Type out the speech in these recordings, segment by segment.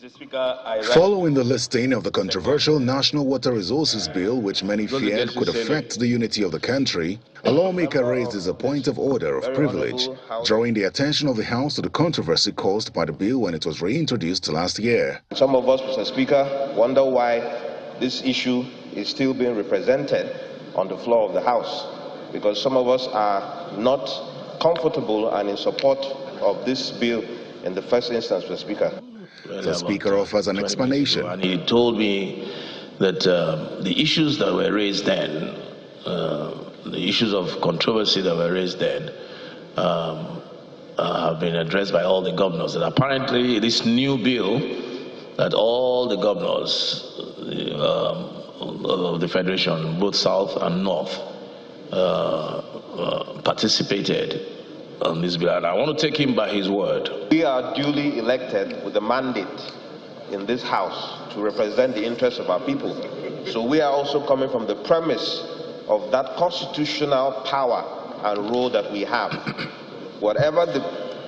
Mr. Speaker, Following the listing of the controversial National Water Resources Bill, which many feared could affect the unity of the country, a lawmaker raised his point of order of privilege, drawing the attention of the House to the controversy caused by the bill when it was reintroduced last year. Some of us, Mr. Speaker, wonder why this issue is still being represented on the floor of the House, because some of us are not comfortable and in support of this bill in the first instance, Mr. Speaker. The Speaker offers an explanation. And he told me that the issues that were raised then, the issues of controversy that were raised then, have been addressed by all the governors. And apparently this new bill that all the governors of the Federation, both South and North, participated on this bill, and I want to take him by his word. We are duly elected with a mandate in this House to represent the interests of our people. So we are also coming from the premise of that constitutional power and role that we have. Whatever the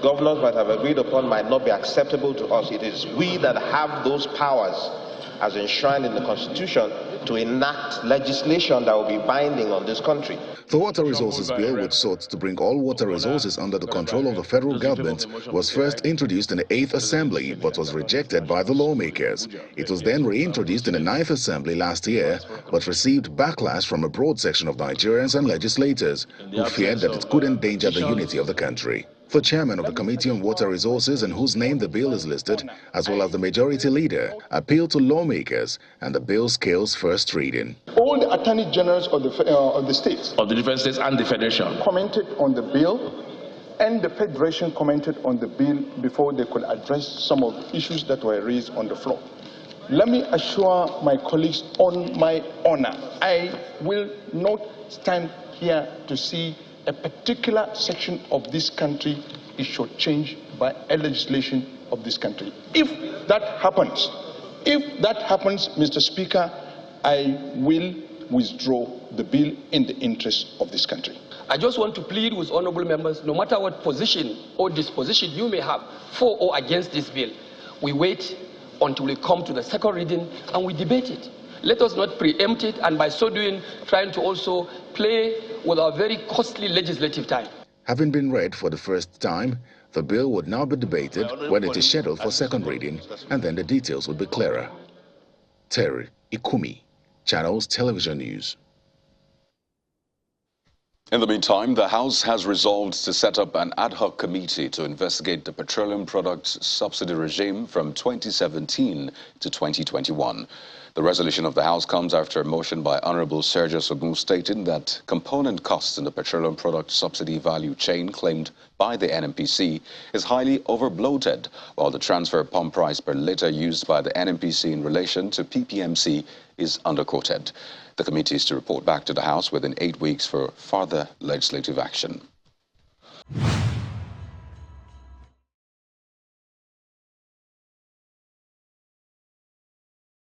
governors might have agreed upon might not be acceptable to us. It is we that have those powers as enshrined in the Constitution to enact legislation that will be binding on this country. The Water Resources Bill, which sought to bring all water resources under the control of the federal government, was first introduced in the 8th Assembly but was rejected by the lawmakers. It was then reintroduced in the 9th Assembly last year but received backlash from a broad section of Nigerians and legislators who feared that it could endanger the unity of the country. The chairman of the Committee on Water Resources, in whose name the bill is listed, as well as the majority leader, appealed to lawmakers and the bill scales first reading. All the attorney generals of the states, Of the different states and the Federation, commented on the bill, and the Federation commented on the bill before they could address some of the issues that were raised on the floor. Let me assure my colleagues on my honor, I will not stand here to see a particular section of this country is shortchanged by a legislation of this country. If that happens, Mr. Speaker, I will withdraw the bill in the interest of this country. I just want to plead with honorable members, no matter what position or disposition you may have for or against this bill, we wait until we come to the second reading and we debate it. Let us not preempt it, and by so doing, trying to also play with our very costly legislative time. Having been read for the first time, the bill would now be debated when it is scheduled for second reading, and then the details would be clearer. Terry Ikumi, Channels Television News. In the meantime, the House has resolved to set up an ad hoc committee to investigate the petroleum products subsidy regime from 2017 to 2021. The resolution of the House comes after a motion by Honorable Sergio Ogun stating that component costs in the petroleum product subsidy value chain claimed by the NNPC is highly overbloated, while the transfer pump price per litre used by the NNPC in relation to PPMC is underquoted. The committee is to report back to the House within 8 weeks for further legislative action.